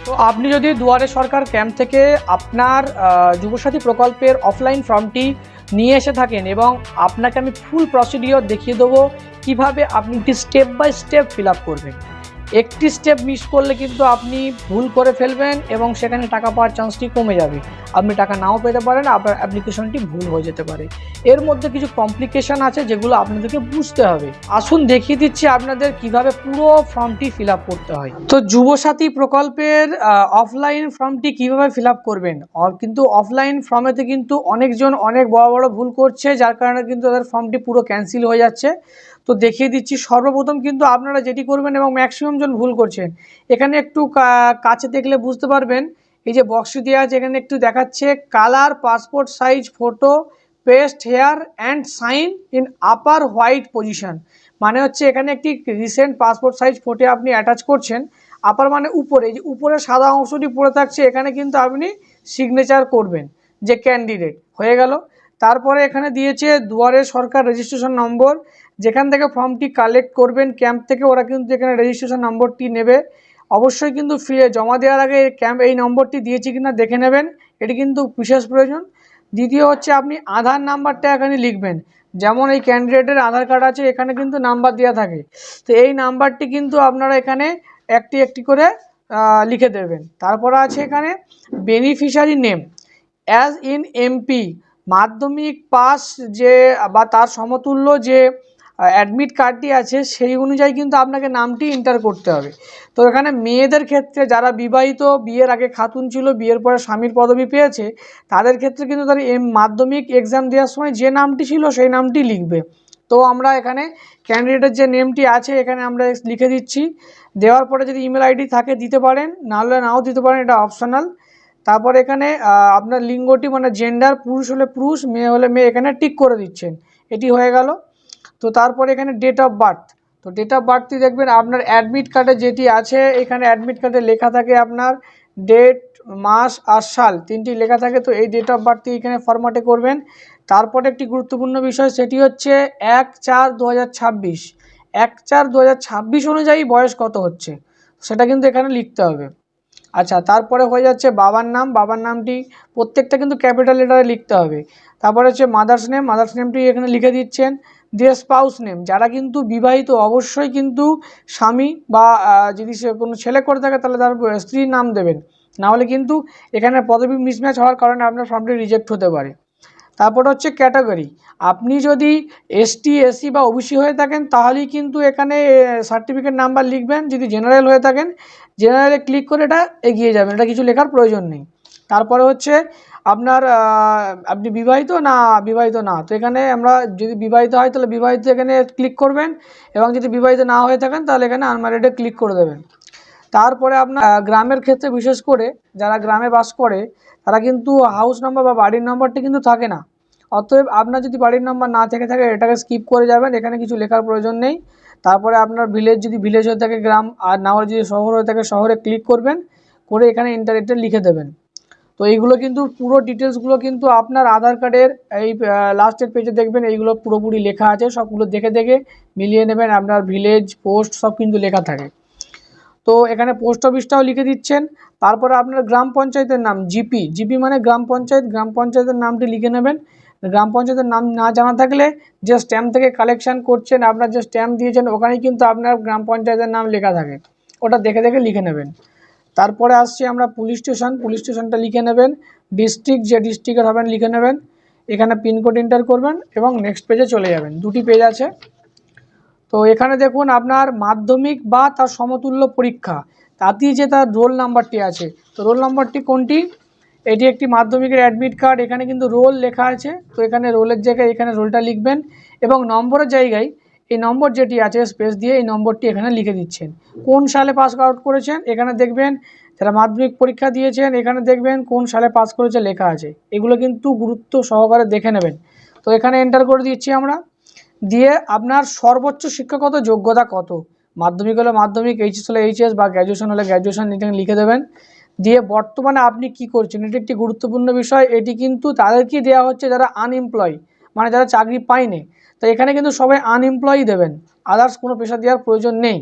তো আপনি যদি দুয়ারে সরকার ক্যাম্প থেকে আপনার যুবসাথী প্রকল্পের অফলাইন ফর্মটি নিয়ে এসে থাকেন এবং আপনাকে আমি ফুল প্রসিডিওর দেখিয়ে দেবো কিভাবে আপনি step by step fill up করবেন। একটি স্টেপ মিস করলে কিন্তু আপনি ভুল করে ফেলবেন এবং সেখানে টাকা পাওয়ার চান্সটি কমে যাবে। আপনি টাকা নাও পেতে পারেন, আপনার অ্যাপ্লিকেশনটি ভুল হয়ে যেতে পারে। এর মধ্যে কিছু কমপ্লিকেশন আছে যেগুলো আপনাদেরকে বুঝতে হবে। আসুন দেখিয়ে দিচ্ছি আপনাদের কিভাবে পুরো ফর্মটি ফিল আপ করতে হয়। তো যুবসাথী প্রকল্পের অফলাইন ফর্মটি কিভাবে ফিল আপ করবেন, কিন্তু অফলাইন ফর্মেতে কিন্তু অনেকজন অনেক বড় বড় ভুল করছে, যার কারণে কিন্তু তাদের ফর্মটি পুরো ক্যান্সেল হয়ে যাচ্ছে। তো দেখিয়ে দিচ্ছি। সর্বপ্রথম কিন্তু আপনারা যেটি করবেন এবং ম্যাক্সিমাম জন ভুল করছেন, এখানে একটু কাছে দেখলে বুঝতে পারবেন, এই যে বক্সটি দেওয়া আছে এখানে একটু দেখাচ্ছে colour passport size photo paste here and sign in upper white position. মানে হচ্ছে এখানে একটি রিসেন্ট পাসপোর্ট সাইজ ফটো আপনি অ্যাটাচ করছেন। আপার মানে উপরে, এই যে উপরে সাদা অংশটি পড়ে থাকছে এখানে কিন্তু আপনি সিগনেচার করবেন যে ক্যান্ডিডেট হয়ে গেল। তারপরে এখানে দিয়েছে দুয়ারে সরকার রেজিস্ট্রেশন নম্বর, যেখান থেকে ফর্মটি কালেক্ট করবেন ক্যাম্প থেকে, ওরা কিন্তু এখানে রেজিস্ট্রেশন নম্বরটি নেবে। অবশ্যই কিন্তু জমা দেওয়ার আগে ক্যাম্প এই নম্বরটি দিয়েছি কিনা দেখে নেবেন, এটি কিন্তু বিশেষ প্রয়োজন। দ্বিতীয় হচ্ছে আপনি আধার নাম্বারটা এখানে লিখবেন। যেমন এই ক্যান্ডিডেটের আধার কার্ড আছে, এখানে কিন্তু নাম্বার দেওয়া থাকে, তো এই নাম্বারটি কিন্তু আপনারা এখানে একটি একটি করে লিখে দেবেন। তারপরে আছে এখানে beneficiary name as in MP, মাধ্যমিক পাস যে বা তার সমতুল্য যে অ্যাডমিট কার্ডটি আছে সেই অনুযায়ী কিন্তু আপনাকে নামটি এন্টার করতে হবে। তো এখানে মেয়েদের ক্ষেত্রে যারা বিবাহিত, বিয়ের আগে খাতুন ছিল, বিয়ের পরে স্বামীর পদবি পেয়েছে, তাদের ক্ষেত্রে কিন্তু তার মাধ্যমিক এক্সাম দেওয়ার সময় যে নামটি ছিল সেই নামটি লিখবে। তো আমরা এখানে ক্যান্ডিডেটের যে নেমটি আছে এখানে আমরা লিখে দিচ্ছি। দেওয়ার পরে যদি ইমেল আইডি থাকে দিতে পারেন, নাহলে নাও দিতে পারেন, এটা অপশনাল। তারপর এখানে আপনার লিঙ্গটি মানে জেন্ডার, পুরুষ হলে পুরুষ, মেয়ে হলে মেয়ে, এখানে টিক করে দিচ্ছেন। এটি হয়ে গেল। তো তারপরে এখানে ডেট অফ বার্থ, তো ডেট অফ বার্থটি দেখবেন আপনার অ্যাডমিট কার্ডে যেটি আছে, এখানে অ্যাডমিট কার্ডে লেখা থাকে আপনার ডেট, মাস আর সাল তিনটি লেখা থাকে। তো এই ডেট অফ বার্থটি এখানে ফরম্যাটে করবেন। তারপরে একটি গুরুত্বপূর্ণ বিষয়, সেটি হচ্ছে 1/4/2026, 1/4/2026 অনুযায়ী বয়স কত হচ্ছে সেটা কিন্তু এখানে লিখতে হবে। আচ্ছা, তারপরে হয়ে যাচ্ছে বাবার নাম, বাবার নামটি প্রত্যেকটা কিন্তু ক্যাপিটাল লেটারে লিখতে হবে। তারপরে হচ্ছে মাদার্স নেম, মাদার্স নেমটি এখানে লিখে দিচ্ছেন। দিয়ে স্পাউস নেম, যারা কিন্তু বিবাহিত অবশ্যই কিন্তু স্বামী বা যদি সে কোনো ছেলে করে থাকে তাহলে তার স্ত্রীর নাম দেবেন, নাহলে কিন্তু এখানে পদবি মিসম্যাচ হওয়ার কারণে আপনার ফর্মটি রিজেক্ট হতে পারে। তারপর হচ্ছে ক্যাটাগরি, আপনি যদি এসটি এসসি বা ওবিসি হয়ে থাকেন তাহলেই কিন্তু এখানে সার্টিফিকেট নাম্বার লিখবেন। যদি জেনারেল হয়ে থাকেন জেনারেলে ক্লিক করে এটা এগিয়ে যাবেন, এটা কিছু লেখার প্রয়োজন নেই। তারপরে হচ্ছে আপনার আপনি বিবাহিত না বিবাহিত না, তো এখানে আমরা যদি বিবাহিত হয় তাহলে বিবাহিত এখানে ক্লিক করবেন, এবং যদি বিবাহিত না হয়ে থাকেন তাহলে এখানে আনম্যারিডে ক্লিক করে দেবেন। তারপরে আপনার গ্রামের ক্ষেত্রে বিশেষ করে যারা গ্রামে বাস করে তারা কিন্তু হাউস নাম্বার বা বাড়ির নম্বরটি কিন্তু থাকে না। অতএব আপনার যদি বাড়ির নাম্বার না থেকে থাকে এটাকে স্কিপ করে যাবেন, এখানে কিছু লেখার প্রয়োজন নেই। তারপরে আপনার ভিলেজ, যদি ভিলেজ হয়ে থাকে গ্রাম, আর না হলে যদি শহর হয়ে থাকে শহরে ক্লিক করবেন, করে এখানে ইন্টারনেটে লিখে দেবেন। তো এইগুলো কিন্তু পুরো ডিটেলসগুলো কিন্তু আপনার আধার কার্ডের এই লাস্টের পেজে দেখবেন, এইগুলো পুরোপুরি লেখা আছে। সবগুলো দেখে দেখে মিলিয়ে নেবেন, আপনার ভিলেজ পোস্ট সব কিন্তু লেখা থাকে। তো এখানে পোস্ট অফিসটাও লিখে দিচ্ছেন। তারপরে আপনার গ্রাম পঞ্চায়েতের নাম, জিপি, জিপি মানে গ্রাম পঞ্চায়েত, গ্রাম পঞ্চায়েতের নামটি লিখে নেবেন। গ্রাম পঞ্চায়েতের নাম না জানা থাকলে যে স্ট্যাম্প থেকে কালেকশন করছেন, আপনার যে স্ট্যাম্প দিয়েছেন ওখানেই কিন্তু আপনার গ্রাম পঞ্চায়েতের নাম লেখা থাকে, ওটা দেখে দেখে লিখে নেবেন। তারপরে আসছি আমরা পুলিশ স্টেশন, পুলিশ স্টেশনটা লিখে নেবেন। ডিস্ট্রিক্ট, যে ডিস্ট্রিক্টের হবেন লিখে নেবেন। এখানে পিনকোড এন্টার করবেন এবং নেক্সট পেজে চলে যাবেন। দুটি পেজ আছে। তো এখানে দেখুন আপনার মাধ্যমিক বা তার সমতুল্য পরীক্ষা, তাতেই যে তার রোল নাম্বারটি আছে, তো রোল নাম্বারটি কোনটি, এটি একটি মাধ্যমিকের অ্যাডমিট কার্ড, এখানে কিন্তু রোল লেখা আছে। তো এখানে রোলের জায়গায় এখানে রোলটা লিখবেন, এবং নম্বরের জায়গায় এই নম্বর যেটি আছে স্পেস দিয়ে এই নম্বরটি এখানে লিখে দিচ্ছেন। কোন সালে পাস আউট করেছেন এখানে দেখবেন, যারা মাধ্যমিক পরীক্ষা দিয়েছেন এখানে দেখবেন কোন সালে পাস করেছে লেখা আছে, এগুলো কিন্তু গুরুত্ব সহকারে দেখে নেবেন। তো এখানে এন্টার করে দিচ্ছি আমরা। দিয়ে আপনার সর্বোচ্চ শিক্ষাগত যোগ্যতা কত, মাধ্যমিক হলে মাধ্যমিক, এইচএস হলে এইচএস, বা গ্র্যাজুয়েশন হলে গ্র্যাজুয়েশন, এখানে লিখে দেবেন। দিয়ে বর্তমানে আপনি কি করছেন, এটি একটি গুরুত্বপূর্ণ বিষয়। এটি কিন্তু তাদেরকেই দেওয়া হচ্ছে যারা আনএমপ্লয়, মানে যারা চাকরি পায়নি। তো এখানে কিন্তু সবাই আনএমপ্লয়ই দেবেন, আদার্স কোনো পেশা দেওয়ার প্রয়োজন নেই।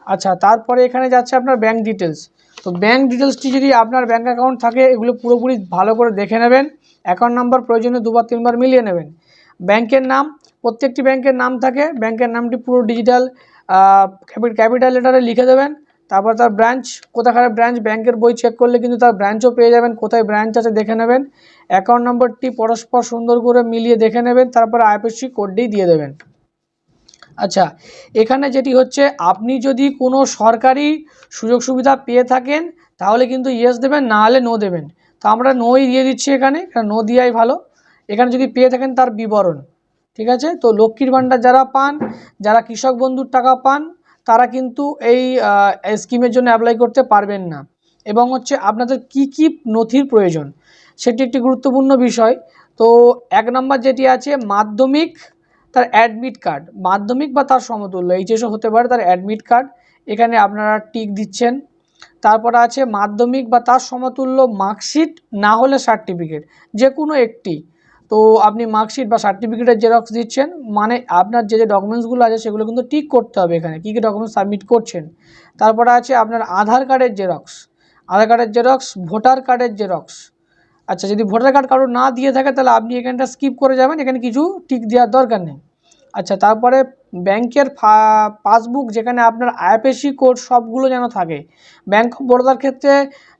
আচ্ছা, তারপরে এখানে যাচ্ছে আপনার ব্যাঙ্ক ডিটেলস। তো তো ব্যাঙ্ক ডিটেলসটি যদি আপনার ব্যাঙ্ক অ্যাকাউন্ট থাকে এগুলো পুরোপুরি ভালো করে দেখে নেবেন। অ্যাকাউন্ট নাম্বার প্রয়োজনে 2-3 বার মিলিয়ে নেবেন। ব্যাংকের নাম, প্রত্যেকটি ব্যাংকের নাম থাকে, ব্যাংকের নামটি পুরো ডিজিটাল ক্যাপিটাল লেটারে লিখে দেবেন। তারপর তার ব্রাঞ্চ, কোথাকার ব্রাঞ্চ, ব্যাংকের বই চেক করলে কিন্তু তার ব্রাঞ্চও পেয়ে যাবেন, কোথায় ব্রাঞ্চ আছে দেখে নেবেন। অ্যাকাউন্ট নম্বরটি পরস্পর সুন্দর করে মিলিয়ে দেখে নেবেন, তারপর আইএফএসসি কোডটি দিয়ে দেবেন। আচ্ছা, এখানে যেটি হচ্ছে, আপনি যদি কোনো সরকারি সুযোগ সুবিধা পেয়ে থাকেন তাহলে কিন্তু ইয়েস দেবেন, না হলে নো দেবেন। তো আমরা নোই দিয়ে দিচ্ছি এখানে, কারণ নো দেওয়াই ভালো। এখানে যদি পেয়ে থাকেন তার বিবরণ, ঠিক আছে। তো লক্ষ্মীর ভাণ্ডার যারা পান, যারা কৃষক বন্ধুর টাকা পান, তারা কিন্তু এই স্কিমের জন্য অ্যাপ্লাই করতে পারবেন না। এবং হচ্ছে আপনাদের কি কি নথির প্রয়োজন সেটি একটি গুরুত্বপূর্ণ বিষয়। তো 1 নম্বর যেটি আছে, মাধ্যমিক, তার অ্যাডমিট কার্ড, মাধ্যমিক বা তার সমতুল্য, এইচএসও হতে পারে, তার অ্যাডমিট কার্ড, এখানে আপনারা টিক দিচ্ছেন। তারপরে আছে মাধ্যমিক বা তার সমতুল্য মার্কশিট, না হলে সার্টিফিকেট, যে কোনো একটি। তো আপনি মার্কশিট বা সার্টিফিকেটের জেরক্স দিচ্ছেন, মানে আপনার যে ডকুমেন্টসগুলো আছে সেগুলো কিন্তু টিক করতে হবে এখানে, কী কী ডকুমেন্টস সাবমিট করছেন। তারপরে আছে আপনার আধার কার্ডের জেরক্স, ভোটার কার্ডের জেরক্স। আচ্ছা, যদি ভোটার কার্ড কারো না দিয়ে থাকে তাহলে আপনি এখানটা স্কিপ করে যাবেন, এখানে কিছু টিক দেওয়ার দরকার নেই। আচ্ছা, তারপরে ব্যাংকের পাসবুক, যেখানে আপনার আইএফএসসি কোড সবগুলো যেন থাকে। ব্যাংক অফ বরোদার ক্ষেত্রে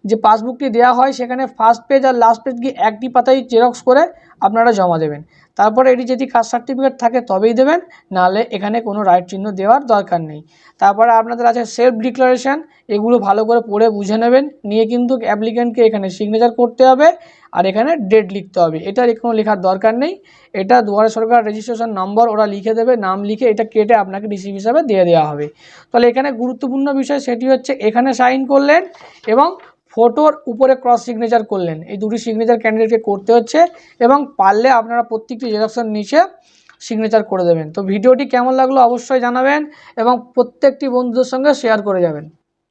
যে পাসবুকটি দেওয়া হয় সেখানে ফার্স্ট পেজ আর লাস্ট পেজ গিয়ে একটি পাতায় জেরক্স করে আপনারা জমা দেবেন। তারপরে এটি যদি কাস্ট সার্টিফিকেট থাকে তবেই দেবেন, নাহলে এখানে কোনো রাইট চিহ্ন দেওয়ার দরকার নেই। তারপরে আপনাদের আছে সেলফ ডিক্লারেশন, এগুলো ভালো করে পড়ে বুঝে নেবেন, নিয়ে কিন্তু অ্যাপ্লিক্যান্টকে এখানে সিগনেচার করতে হবে আর এখানে ডেট লিখতে হবে। এটার কোনো লেখার দরকার নেই, এটা দুয়ারে সরকার রেজিস্ট্রেশন নম্বর ওরা লিখে দেবে, নাম লিখে এটা কেটে আপনাকে রিসিভ হিসাবে দিয়ে দেওয়া হবে। তাহলে এখানে গুরুত্বপূর্ণ বিষয় সেটি হচ্ছে, এখানে সাইন করলেন এবং ফটোর উপরে ক্রস সিগনেচার করলেন, এই দুটি সিগনেচার ক্যান্ডিডেটকে করতে হচ্ছে, এবং পারলে আপনারা প্রত্যেকটি জেরক্সের নিচে সিগনেচার করে দেবেন। তো ভিডিওটি কেমন লাগলো অবশ্যই জানাবেন এবং প্রত্যেকটি বন্ধুদের সঙ্গে শেয়ার করে যাবেন।